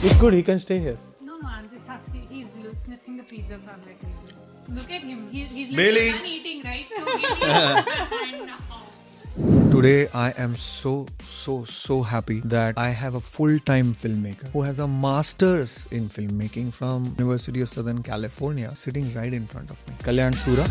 It's good, he can stay here. No, I'm just asking. He's sniffing the pizza, so I'm letting him. Look at him. He's Bailey. done eating, right? So give me a hand now. Today I am so happy that I have a full-time filmmaker who has a master's in filmmaking from University of Southern California sitting right in front of me. Kalyan Sura.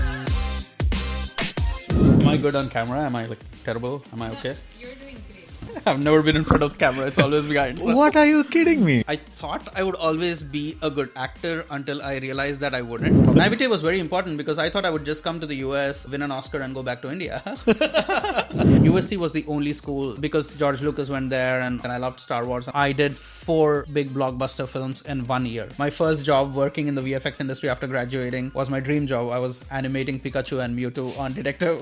Am I good on camera? Am I terrible? Am I okay? You're doing great. I've never been in front of the camera. It's always behind. So. What are you kidding me? I thought I would always be a good actor until I realized that I wouldn't. Naivete was very important because I thought I would just come to the US, win an Oscar and go back to India. USC was the only school because George Lucas went there and I loved Star Wars. I did 4 big blockbuster films in 1 year. My first job working in the VFX industry after graduating was my dream job. I was animating Pikachu and Mewtwo on Detective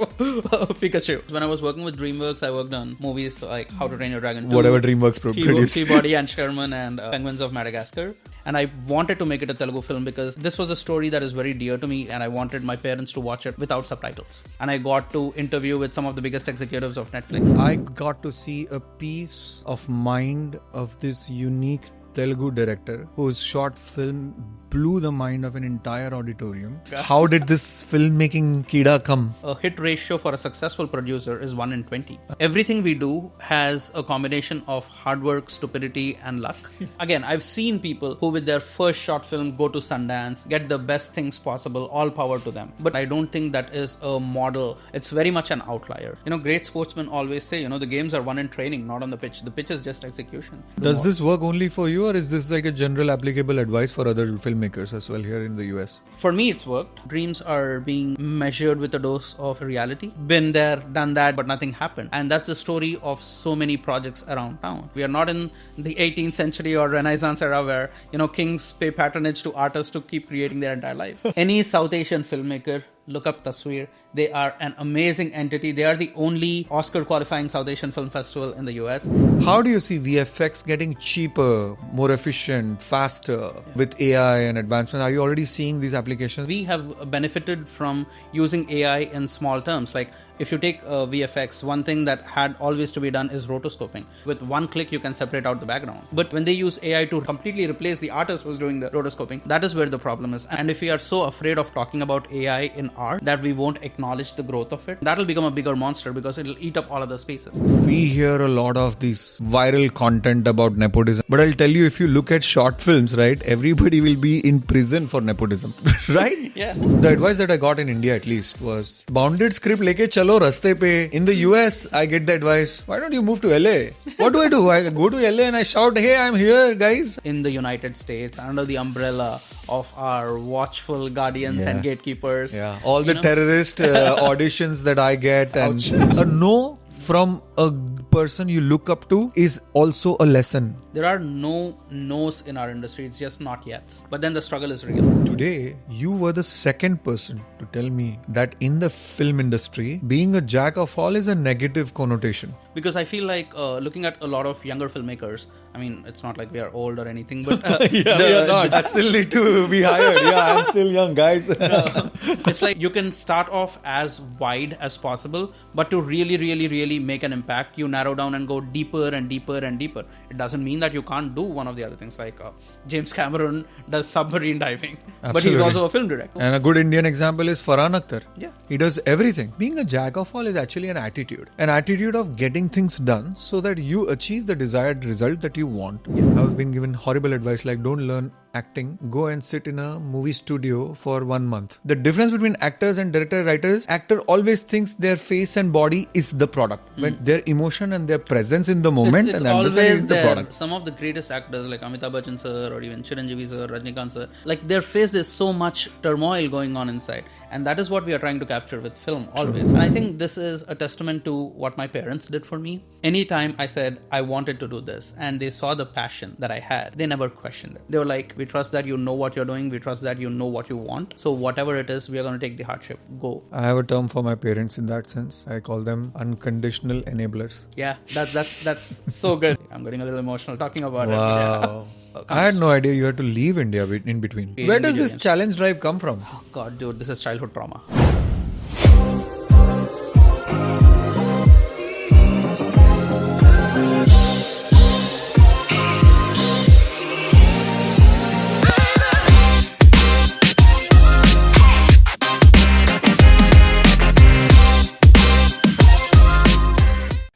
Pikachu. When I was working with DreamWorks, I worked on movies like How to Train Your Dragon 2, Whatever DreamWorks produced. Peabody and Sherman and Penguins of Madagascar. And I wanted to make it a Telugu film because this was a story that is very dear to me and I wanted my parents to watch it without subtitles. And I got to interview with some of the biggest executives of Netflix. I got to see a piece of mind of this unique Telugu director whose short film blew the mind of an entire auditorium. How did this filmmaking kida come? A hit ratio for a successful producer is 1 in 20. Everything we do has a combination of hard work, stupidity, and luck. Again, I've seen people who with their first short film go to Sundance, get the best things possible, all power to them. But I don't think that is a model. It's very much an outlier. Great sportsmen always say, the games are won in training, not on the pitch. The pitch is just execution. Does this work only for you or is this like a general applicable advice for other filmmakers as well here in the US? For me, it's worked. Dreams are being measured with a dose of reality. Been there, done that, but nothing happened. And that's the story of so many projects around town. We are not in the 18th century or Renaissance era where, kings pay patronage to artists to keep creating their entire life. Any South Asian filmmaker, look up Tasveer. They are an amazing entity. They are the only Oscar qualifying South Asian film festival in the US. How do you see VFX getting cheaper, more efficient, faster with AI and advancement? Are you already seeing these applications? We have benefited from using AI in small terms. Like if you take VFX, one thing that had always to be done is rotoscoping. With one click, you can separate out the background. But when they use AI to completely replace the artist who's doing the rotoscoping, that is where the problem is. And if we are so afraid of talking about AI in art that we won't acknowledge the growth of it, that'll become a bigger monster because it'll eat up all of the spaces. We hear a lot of this viral content about nepotism. But I'll tell you, if you look at short films, right, everybody will be in prison for nepotism. Right? Yeah. The advice that I got in India at least was, bounded script leke chalo raste pe. In the US, I get the advice, why don't you move to LA? What do? I go to LA and I shout, hey, I'm here, guys. In the United States, under the umbrella of our watchful guardians and gatekeepers. Yeah. All the terrorist auditions that I get and a no from a person you look up to is also a lesson. There are no no's in our industry. It's just not yet. But then the struggle is real. Today, you were the second person to tell me that in the film industry, being a jack of all is a negative connotation. Because I feel like looking at a lot of younger filmmakers, I mean, it's not like we are old or anything, but we are not. I still need to be hired. Yeah, I'm still young, guys. It's like you can start off as wide as possible, but to really make an impact, you narrow down and go deeper and deeper and deeper. It doesn't mean that you can't do one of the other things. Like James Cameron does submarine diving, but he's also a film director. And a good Indian example is Farhan Akhtar. Yeah. He does everything. Being a jack of all is actually an attitude of getting things done so that you achieve the desired result that you want. I was being given horrible advice like, don't learn acting, go and sit in a movie studio for 1 month. The difference between actors and writers, actor always thinks their face and body is the product. When their emotion and their presence in the moment it's and understanding is the product. Some of the greatest actors like Amitabh Bachchan sir or even Chiranjeevi sir, Rajnikant sir, like their face, there's so much turmoil going on inside. And that is what we are trying to capture with film always. And I think this is a testament to what my parents did for me. Anytime I said I wanted to do this and they saw the passion that I had, they never questioned it. They were like, we trust that you know what you're doing. We trust that you know what you want. So whatever it is, we are going to take the hardship. Go. I have a term for my parents in that sense. I call them unconditional enablers. Yeah, that's so good. I'm getting a little emotional talking about it. Wow. Yeah. I had no idea you had to leave India in between. Where does this challenge drive come from? Oh God, dude, this is childhood trauma.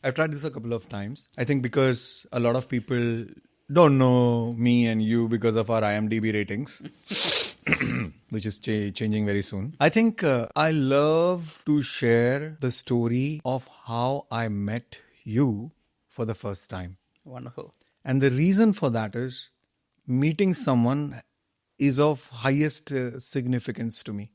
I've tried this a couple of times. I think because a lot of people don't know me and you because of our IMDb ratings, which is changing very soon. I think I love to share the story of how I met you for the first time. Wonderful. And the reason for that is meeting someone is of highest significance to me.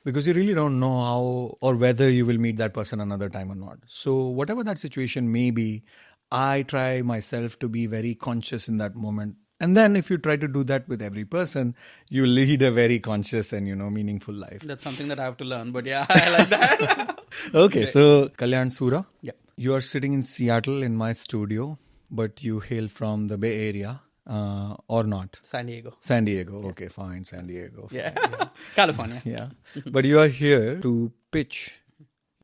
Because you really don't know how or whether you will meet that person another time or not. So whatever that situation may be, I try myself to be very conscious in that moment. And then if you try to do that with every person, you lead a very conscious and, meaningful life. That's something that I have to learn, but yeah, I like that. Okay, so Kalyan Sura, Yeah. you are sitting in Seattle in my studio, but you hail from the Bay Area or not? San Diego. San Diego. Okay, fine. San Diego. Fine. Yeah. California. Yeah. But you are here to pitch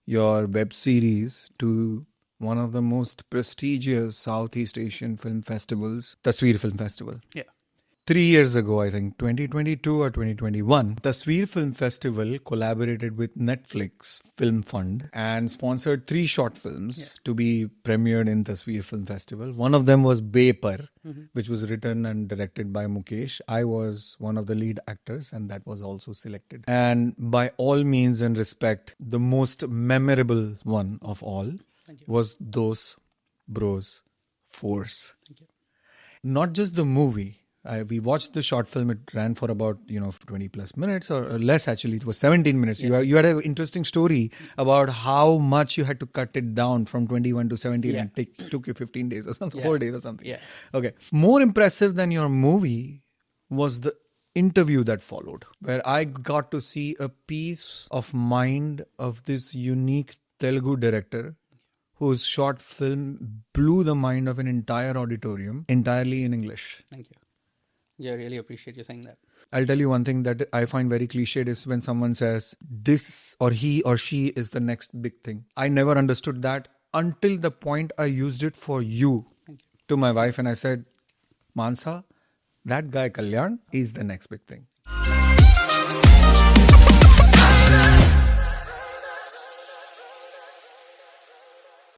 your web series to one of the most prestigious Southeast Asian film festivals, Tasveer Film Festival. Yeah. 3 years ago, I think, 2022 or 2021, Tasveer Film Festival collaborated with Netflix Film Fund and sponsored 3 short films to be premiered in Tasveer Film Festival. One of them was Bepar, which was written and directed by Mukesh. I was one of the lead actors and that was also selected. And by all means and respect, the most memorable one of all was Those Bros Force. Not just the movie. We watched the short film. It ran for about 20 plus minutes or less. Actually, it was 17 minutes. Yeah. You had an interesting story about how much you had to cut it down from 21 to 17 and took you 15 days or something, 4 days or something. Yeah. Okay. More impressive than your movie was the interview that followed, where I got to see a piece of mind of this unique Telugu director whose short film blew the mind of an entire auditorium entirely in English. Thank you. Yeah, I really appreciate you saying that. I'll tell you one thing that I find very cliched is when someone says this or he or she is the next big thing. I never understood that until the point I used it for you to my wife and I said, Mansa, that guy Kalyan is the next big thing.